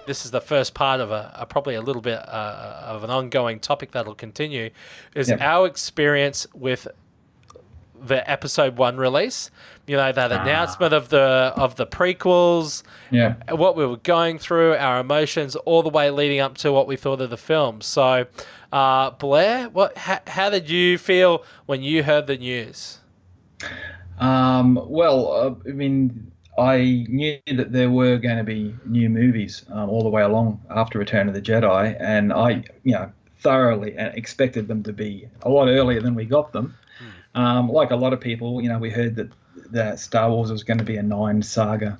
this is the first part of probably a little bit of an ongoing topic that'll continue, is Yep. our experience with the episode 1 release. You know, that announcement of the prequels, Yeah. what we were going through, our emotions, all the way leading up to what we thought of the film. So, Blair, how did you feel when you heard the news? I mean, I knew that there were going to be new movies all the way along after Return of the Jedi, and I, thoroughly expected them to be a lot earlier than we got them. Like a lot of people, we heard that Star Wars was going to be a 9 saga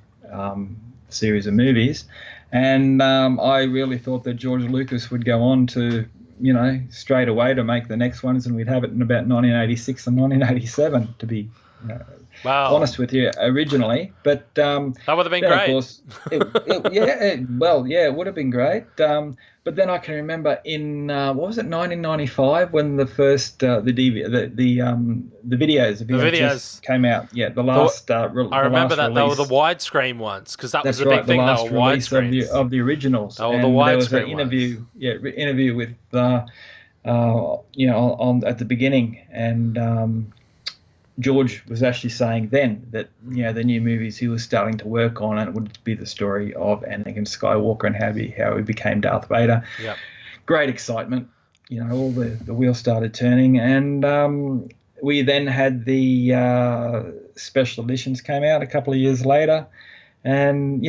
series of movies, and I really thought that George Lucas would go on to, straight away to make the next ones, and we'd have it in about 1986 and 1987 to be. Wow. Honest with you, originally, but that would have been then, great. of course, it would have been great. But then I can remember in what was it, 1995, when the first the videos, VHS came out. Yeah, the last. I remember that release. they were the widescreen ones, because that was That's the big right, thing. the They last were release widescreens. of the originals. Oh, the and there was an widescreen interview with on at the beginning, and George was actually saying then that the new movies he was starting to work on, and it would be the story of Anakin Skywalker and how he became Darth Vader. Yep. Great excitement, all the wheels started turning, and we then had the special editions came out a couple of years later, and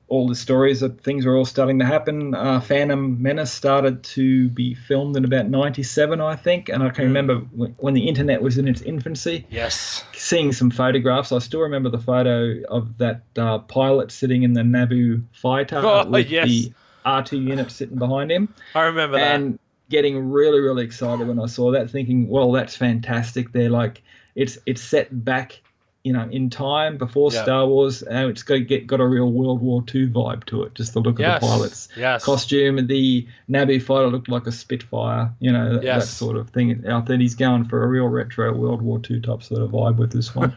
all the stories of things were all starting to happen. Phantom Menace started to be filmed in about 97, I think, and I can remember when the internet was in its infancy. Yes. Seeing some photographs. I still remember the photo of that pilot sitting in the Naboo fighter with the R2 unit sitting behind him. I remember that. And getting really, really excited when I saw that, thinking, well, that's fantastic. They're like, it's set back, in time before Star Wars. It's got a real World War II vibe to it. Just the look of the pilot's costume. The Naboo fighter looked like a Spitfire, that sort of thing. I think he's going for a real retro World War II type sort of vibe with this one.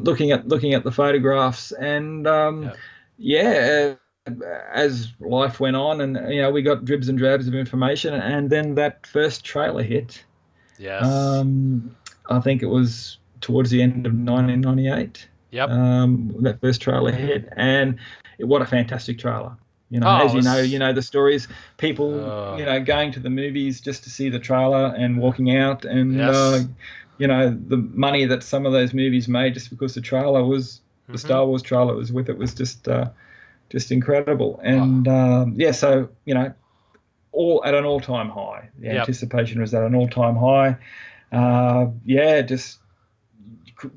Looking at the photographs, and as life went on, and we got dribs and drabs of information, and then that first trailer hit. Yes. I think it was towards the end of 1998. Yep. That first trailer hit, and what a fantastic trailer. The stories, people, going to the movies just to see the trailer and walking out, and the money that some of those movies made just because the trailer was the Star Wars trailer was with it was just incredible. And so all at an all-time high. The anticipation was at an all-time high. Just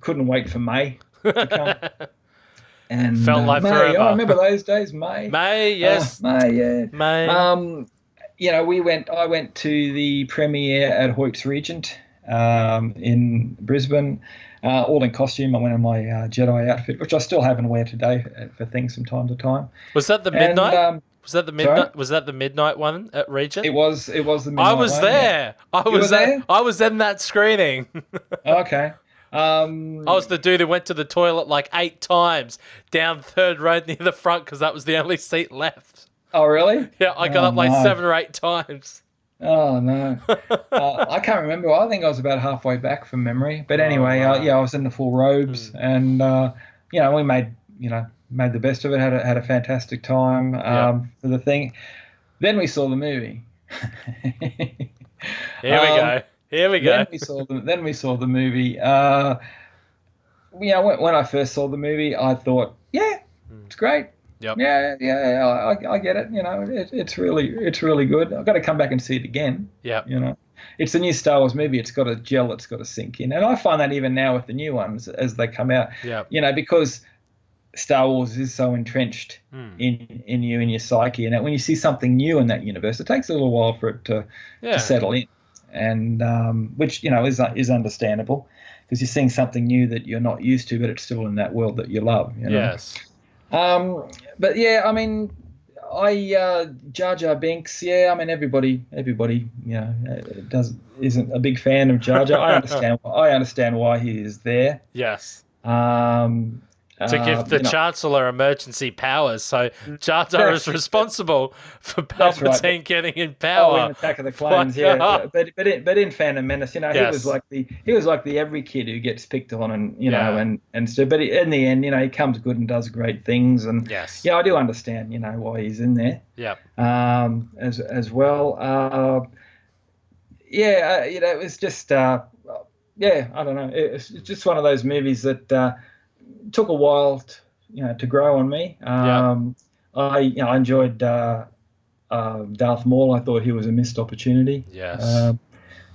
couldn't wait for May to come. And felt like May, forever. I remember those days. May, yes. May, yeah. May. I went to the premiere at Hoyt's Regent in Brisbane, all in costume. I went in my Jedi outfit, which I still have and wear today for things from time to time. Was that the midnight? And, was that the midnight? Sorry? Was that the midnight one at Regent? It was the midnight. I was one, there. Yeah. I was in that screening. Okay. I was the dude who went to the toilet like 8 times down third row near the front because that was the only seat left. Oh, really? Yeah, I got up like 7 or 8 times. Oh, no. I can't remember. I think I was about halfway back from memory. But anyway, I was in the full robes, and, we made the best of it, had a fantastic time for the thing. Then we saw the movie. Here we go. Then we saw the movie. When I first saw the movie, I thought, it's great. Yep. I get it. It's really good. I've got to come back and see it again. Yeah. It's a new Star Wars movie. It's got to gel. It's got to sink in. And I find that even now with the new ones as they come out. Yeah. Because Star Wars is so entrenched in you, in your psyche, and when you see something new in that universe, it takes a little while for it to settle in. And which is understandable, because you're seeing something new that you're not used to, but it's still in that world that you love. Yes. But Jar Jar Binks. Everybody isn't a big fan of Jar Jar. I understand why he is there. Yes. To give the Chancellor emergency powers, so Jar Jar is responsible for Palpatine getting in power. Oh, in Attack of the Clones, yeah. But in Phantom Menace, he was like the every kid who gets picked on, and and so. But in the end, he comes good and does great things, and I do understand, why he's in there. Yeah. As well. It was just I don't know. It's just one of those movies that. Took a while, to grow on me. I enjoyed Darth Maul. I thought he was a missed opportunity. Yes.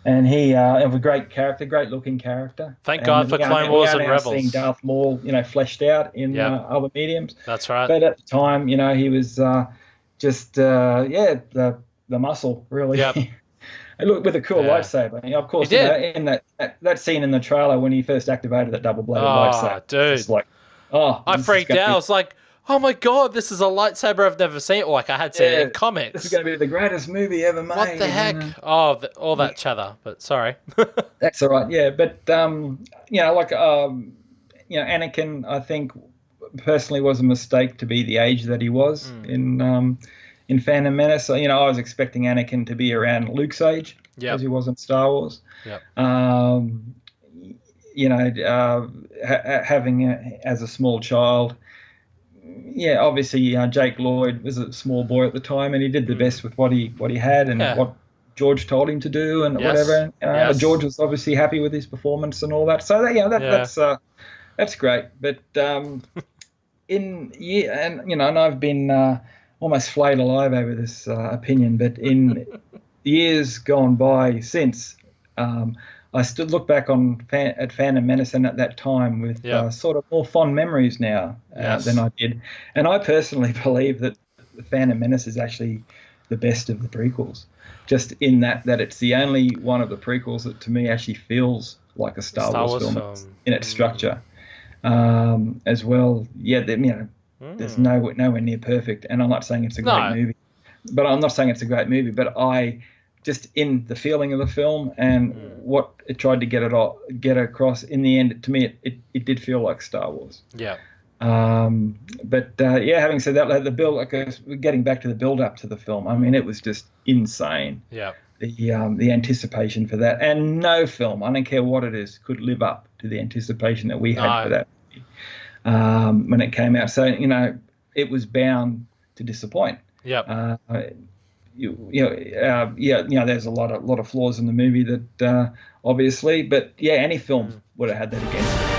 And he was a great character, great looking character. Thank God for Clone Wars and Rebels. Seeing Darth Maul, fleshed out in other mediums. That's right. But at the time, he was just the muscle really. Yep. And look, with a cool lightsaber. Of course, in that scene in the trailer when he first activated that double-bladed lightsaber. Dude. It's like, I freaked out. I was like, oh my God, this is a lightsaber I've never seen. Like I had seen it in comics. This is going to be the greatest movie ever made. What the heck? All that chatter, but sorry. That's all right, yeah. But, Anakin, I think, personally was a mistake to be the age that he was in Phantom Menace. I was expecting Anakin to be around Luke's age, as he was in Star Wars. Yep. Having as a small child, obviously Jake Lloyd was a small boy at the time, and he did the best with what he had and what George told him to do and whatever. George was obviously happy with his performance and all that. So that's great. But and I've been almost flayed alive over this opinion, but in years gone by since, I still look back at Phantom Menace and at that time with sort of more fond memories now than I did. And I personally believe that the Phantom Menace is actually the best of the prequels, just in that it's the only one of the prequels that to me actually feels like a Star Wars film in its structure. As well, there's nowhere near perfect, and I'm not saying it's a great movie, but I just in the feeling of the film and what it tried to get across in the end, to me it did feel like Star Wars. Yeah. Having said that, getting back to the build up to the film, I mean, it was just insane. Yeah. The anticipation for that, and no film, I don't care what it is, could live up to the anticipation that we had for that movie when it came out. So it was bound to disappoint. Yeah. There's a lot of flaws in the movie that obviously, but any film would have had that against it.